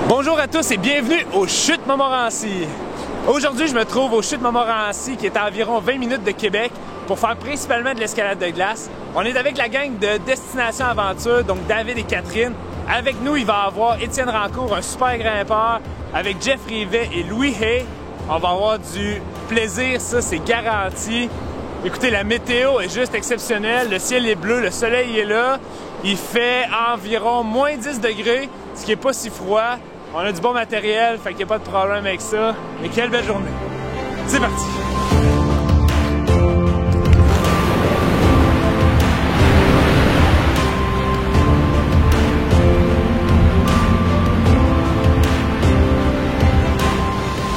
Bonjour à tous et bienvenue aux Chutes Montmorency. Aujourd'hui, je me trouve aux Chutes Montmorency qui est à environ 20 minutes de Québec pour faire principalement de l'escalade de glace. On est avec la gang de Destination Aventure, donc David et Catherine. Avec nous, il va y avoir Étienne Rancourt, un super grimpeur, avec Jeff Rivet et Louis Hay. On va avoir du plaisir, ça c'est garanti. Écoutez, la météo est juste exceptionnelle. Le ciel est bleu, le soleil est là. Il fait environ moins 10 degrés, ce qui n'est pas si froid. On a du bon matériel, fait qu'il n'y a pas de problème avec ça. Mais quelle belle journée! C'est parti!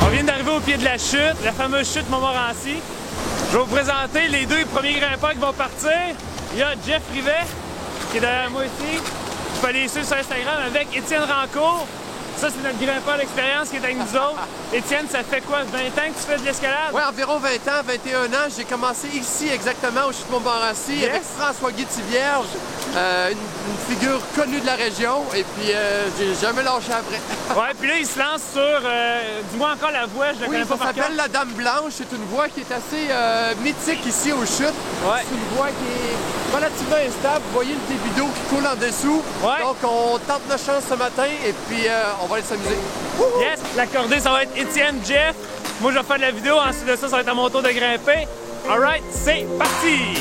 On vient d'arriver au pied de la chute, la fameuse chute Montmorency. Je vais vous présenter les deux premiers grimpeurs qui vont partir. Il y a Jeff Rivet, qui est derrière moi ici. Vous pouvez aller suivre sur Instagram avec Étienne Rancourt. Ça, c'est notre grimpeur d'expérience qui est avec nous autres. Étienne, ça fait quoi, 20 ans que tu fais de l'escalade? Oui, environ 20 ans, 21 ans. J'ai commencé ici exactement au Chutes Montmorency avec François Guy-Tivierge, une figure connue de la région. Et puis, j'ai jamais lâché après. Ouais, puis là, il se lance sur, dis-moi encore la voie, je la connais pas par cœur. Ça s'appelle la Dame Blanche. C'est une voie qui est assez mythique ici aux Chutes. Ouais. C'est une voie qui est relativement instable. Vous voyez le débit d'eau qui coule en dessous. Ouais. Donc, on tente notre chance ce matin et puis on va aller s'amuser. Yes! L'accordé, ça va être Étienne, Jeff. Moi, je vais faire de la vidéo. Ensuite de ça, ça va être à mon tour de grimper. Alright, c'est parti!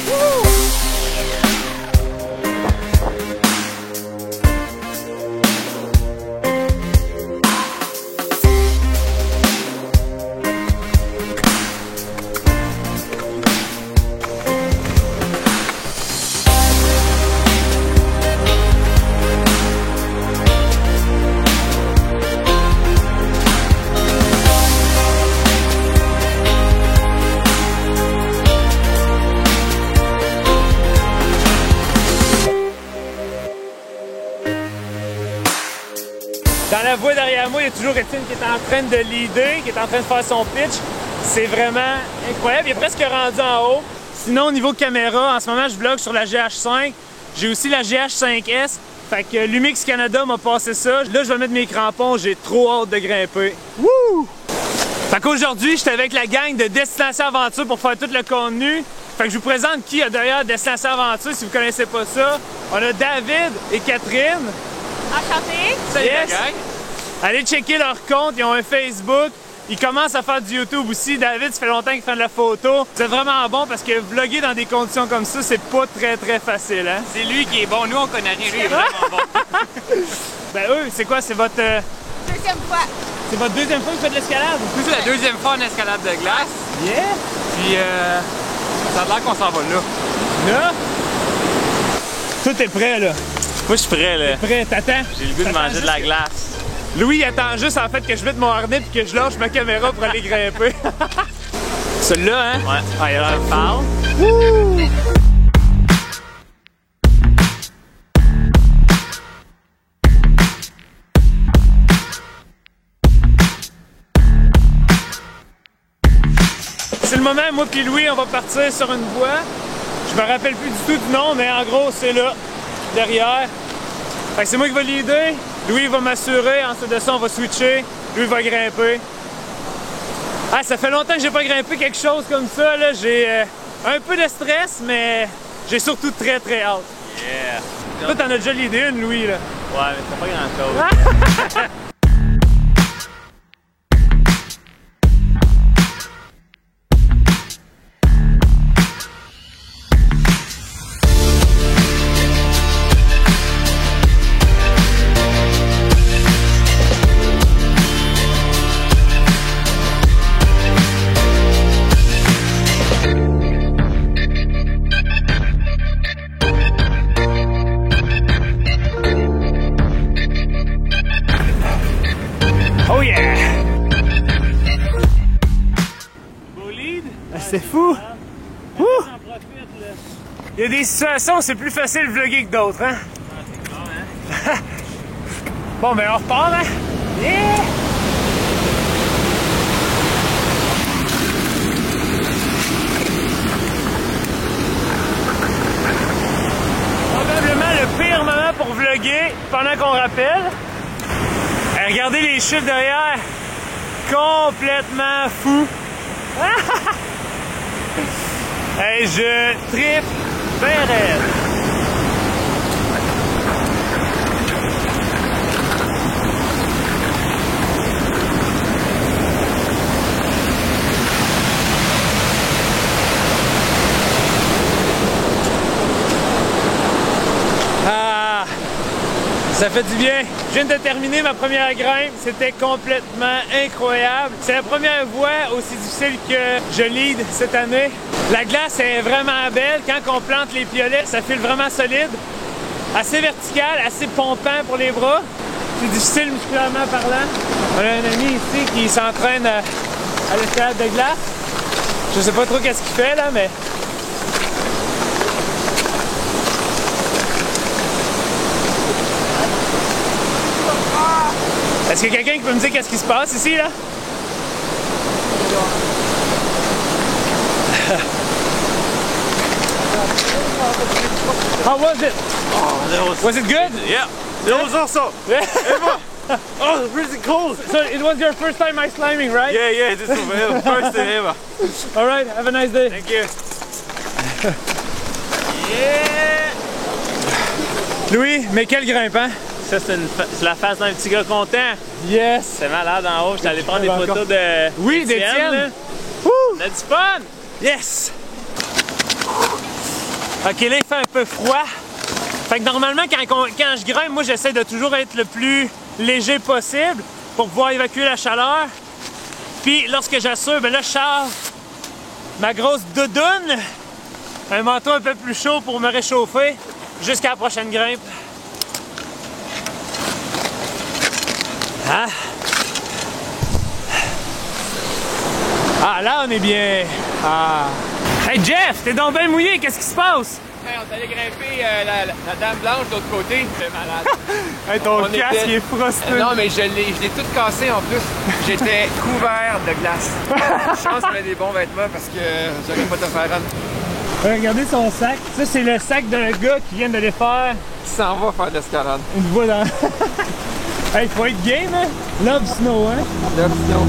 Dans la voie derrière moi, il y a toujours Étienne qui est en train de leader, qui est en train de faire son pitch. C'est vraiment incroyable. Il est presque rendu en haut. Sinon, au niveau caméra, en ce moment, je vlog sur la GH5. J'ai aussi la GH5S. Fait que Lumix Canada m'a passé ça. Là, je vais mettre mes crampons. J'ai trop hâte de grimper. Wouh! Fait qu'aujourd'hui, j'étais avec la gang de Destination Aventure pour faire tout le contenu. Fait que je vous présente qui a derrière Destination Aventure si vous connaissez pas ça. On a David et Catherine. Enchanté! Salut la gang! Allez checker leur compte, ils ont un Facebook. Ils commencent à faire du YouTube aussi. David, ça fait longtemps qu'il fait de la photo. C'est vraiment bon parce que vlogger dans des conditions comme ça, c'est pas très facile, hein? C'est lui qui est bon, nous on connaît rien, lui il est vraiment bon. Ben eux, c'est quoi? C'est votre... Deuxième fois. C'est votre deuxième fois que vous faites de l'escalade? C'est la deuxième fois en escalade de glace. Yeah! Puis ça a l'air qu'on s'en va là. Là? Tout est prêt, là. Moi je suis prêt là. Prêt, t'attends? J'ai le goût de manger de la glace. Louis il attend juste en fait que je mette mon harnais puis que je lâche ma caméra pour aller grimper. Celui-là, hein? Ouais. Ah, il a l'air Parle. Wouh! C'est le moment, moi puis Louis, on va partir sur une voie. Je me rappelle plus du tout du nom, mais en gros, c'est là, derrière. Fait que c'est moi qui vais leader. Louis va m'assurer, ensuite de ça, on va switcher. Louis va grimper. Ah, ça fait longtemps que j'ai pas grimpé quelque chose comme ça, là. J'ai un peu de stress, mais j'ai surtout très hâte. Yeah. Toi, t'en as déjà leadé une, Louis, là. Ouais, mais c'est pas grand chose. Oh yeah! Beau lead? C'est fou! Ouh! Il y a des situations où c'est plus facile de vlogger que d'autres, hein? Bon, ben on repart, hein? Yeah! Probablement le pire moment pour vlogger pendant qu'on rappelle. regardez les chutes derrière! Complètement fou! Hey, je tripe bien raide! Ça fait du bien. Je viens de terminer ma première grimpe. C'était complètement incroyable. C'est la première fois aussi difficile que je lead cette année. La glace est vraiment belle. Quand on plante les piolets, ça file vraiment solide. Assez vertical, assez pompant pour les bras. C'est difficile musculairement parlant. On a un ami ici qui s'entraîne à l'escalade de glace. Je sais pas trop qu'est-ce qu'il fait là, mais... Est-ce qu'il y a quelqu'un qui peut me dire qu'est-ce qui se passe ici, là? How was it? Oh, Was it good? Yeah. That was awesome. Eva. Oh, it's really cold. So it was your first time ice climbing, right? Yeah, this was my first time ever. All right, have a nice day. Thank you. Yeah. Louis, mais quel grimpant? Ça, c'est la face d'un petit gars content. Yes! C'est malade en haut. J'étais allé prendre des photos de. Oui, d'Étienne. On a du fun! Yes! Ok, là, il fait un peu froid. Fait que normalement, quand je grimpe, moi, j'essaie de toujours être le plus léger possible pour pouvoir évacuer la chaleur. Puis, lorsque j'assure, ben là, je sors ma grosse doudoune, un manteau un peu plus chaud pour me réchauffer jusqu'à la prochaine grimpe. Ah, là, on est bien. Ah. Hey, Jeff, t'es donc bien mouillé, qu'est-ce qui se passe? Hey, on est allé grimper la Dame Blanche de l'autre côté. C'est malade. Hey, ton casque, il est frosté. Non, mais je l'ai tout cassé en plus. J'étais couvert de glace. Je pense qu'il y avait des bons vêtements parce que j'aurais pas te faire rendre. Regardez son sac. Ça, c'est le sac d'un gars qui vient de les faire. Qui s'en va faire de l'escalade. Une voie dans... Hey, faut être game, hein? Love snow, hein? Love snow.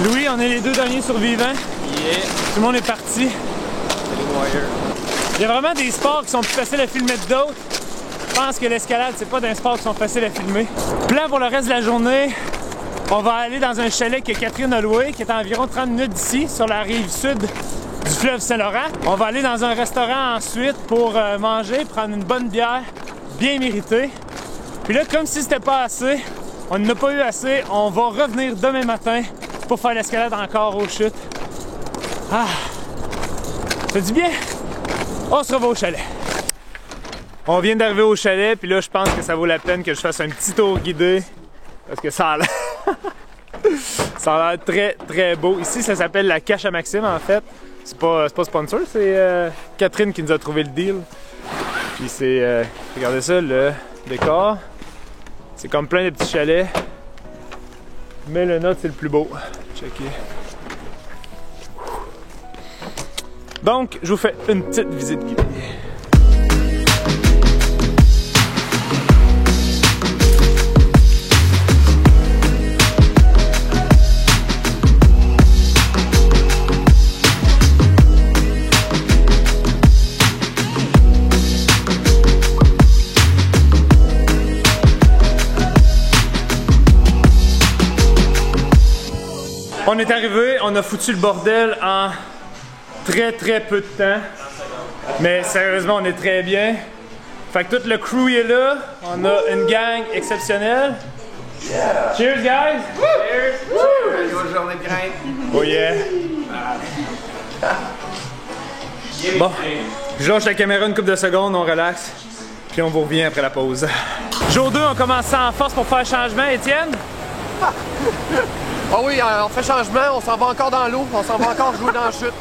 Louis, on est les deux derniers survivants. Yeah. Tout le monde est parti. Il y a vraiment des sports qui sont plus faciles à filmer que d'autres. Je pense que l'escalade, c'est pas des sports qui sont faciles à filmer. Plan pour le reste de la journée, on va aller dans un chalet que Catherine a loué, qui est à environ 30 minutes d'ici, sur la rive sud du fleuve Saint-Laurent. On va aller dans un restaurant ensuite pour manger, prendre une bonne bière, bien méritée. Puis là, comme si c'était pas assez, on n'en a pas eu assez, on va revenir demain matin pour faire l'escalade encore aux chutes. Ah! Ça dit bien? On se revoit au chalet. On vient d'arriver au chalet, puis là, je pense que ça vaut la peine que je fasse un petit tour guidé. Parce que ça a l'air... ça a l'air très, très beau. Ici, ça s'appelle la Cache à Maxime, en fait. C'est pas sponsor, c'est Catherine qui nous a trouvé le deal. Puis c'est... regardez ça, le décor. C'est comme plein de petits chalets. Mais le nôtre, c'est le plus beau. Checkez. Donc, je vous fais une petite visite guidée. On est arrivé, on a foutu le bordel en très peu de temps. Mais sérieusement, on est très bien. Fait que tout le crew est là. On a une gang exceptionnelle. Yeah. Cheers, guys! Cheers! Bonne journée de grimpe! Oh yeah! Bon, je lâche la caméra une couple de secondes, on relaxe, puis on vous revient après la pause. Jour 2, on commence en force pour faire le changement, Étienne? Ah oui, on fait changement, on s'en va encore dans l'eau, on s'en va encore jouer dans la chute.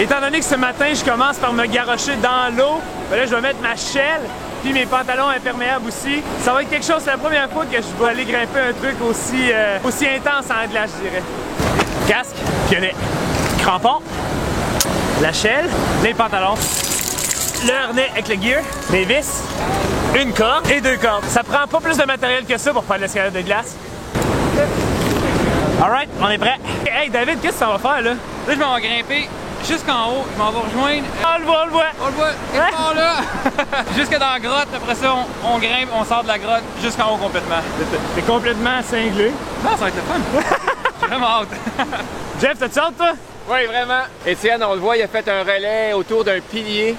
Étant donné que ce matin, je commence par me garrocher dans l'eau, ben là, je vais mettre ma shell, puis mes pantalons imperméables aussi. Ça va être quelque chose, c'est la première fois que je vais aller grimper un truc aussi intense en glace, je dirais. Casque, pionnet, crampons, la shell, les pantalons, le harnais avec le gear, les vis, une corde et 2 cordes. Ça prend pas plus de matériel que ça pour faire de l'escalade de glace. Alright, on est prêt. Hey David, qu'est-ce que ça va faire là? Là, je m'en vais grimper jusqu'en haut, je m'en vais rejoindre. On le voit, on le voit! On le voit, quelque part là! Jusque dans la grotte, après ça, on grimpe, on sort de la grotte jusqu'en haut complètement. T'es complètement cinglé. Non, ça va être le fun! J'ai vraiment hâte! Jeff, t'as-tu hâte toi? Oui, vraiment. Étienne, on le voit, il a fait un relais autour d'un pilier.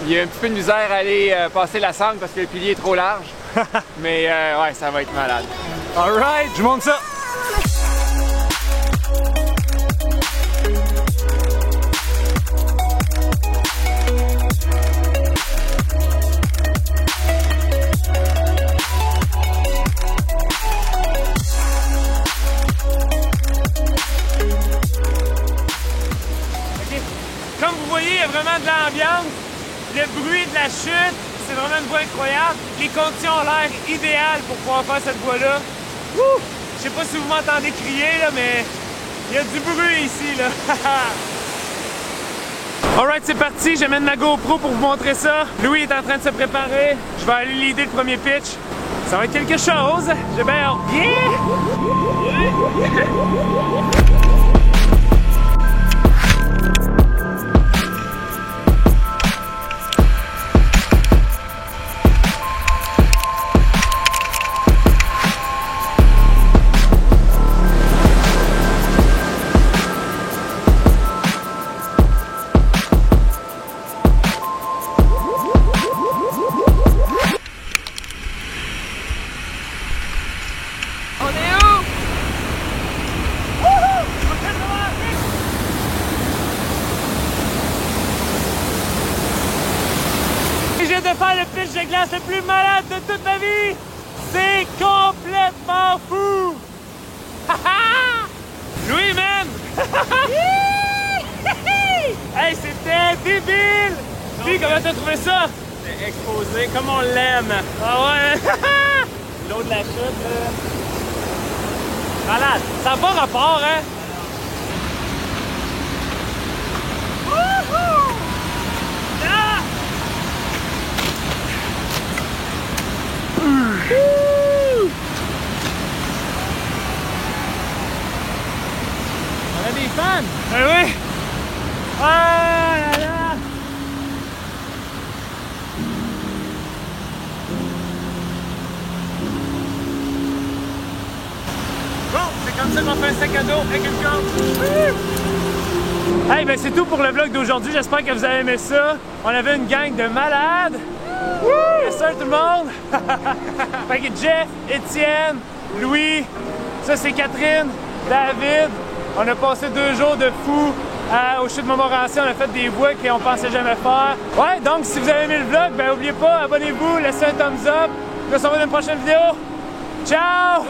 Il a un petit peu de misère à aller passer la sangle parce que le pilier est trop large. Mais ouais, ça va être malade. Alright, je monte ça! Comme vous voyez, il y a vraiment de l'ambiance. Le bruit de la chute, c'est vraiment une voie incroyable. Les conditions ont l'air idéales pour pouvoir faire cette voie-là. Je sais pas si vous m'entendez crier, là, mais il y a du bruit ici, là. Alright, c'est parti. J'amène ma GoPro pour vous montrer ça. Louis est en train de se préparer. Je vais aller leader le premier pitch. Ça va être quelque chose. J'ai bien hâte. Yeah! De faire le pitch de glace le plus malade de toute ma vie! C'est complètement fou! Louis, man! Hey, c'était débile! Puis, comment t'as trouvé ça? C'est exposé comme on l'aime. Ah ouais! L'eau de la chute, là. Malade! Ça n'a pas rapport, hein? On a des fans! Ben oui! Ah là là! Bon, c'est comme ça qu'on fait un sac à dos avec une corde. Hey, ben c'est tout pour le vlog d'aujourd'hui. J'espère que vous avez aimé ça. On avait une gang de malades. Yes sir, tout le monde! Fait que Jeff, Étienne, Louis, ça c'est Catherine, David. On a passé 2 jours de fou au chute Montmorency. On a fait des voies qu'on pensait jamais faire. Ouais, donc si vous avez aimé le vlog, ben n'oubliez pas, abonnez-vous, laissez un thumbs up. On se revoit dans une prochaine vidéo. Ciao!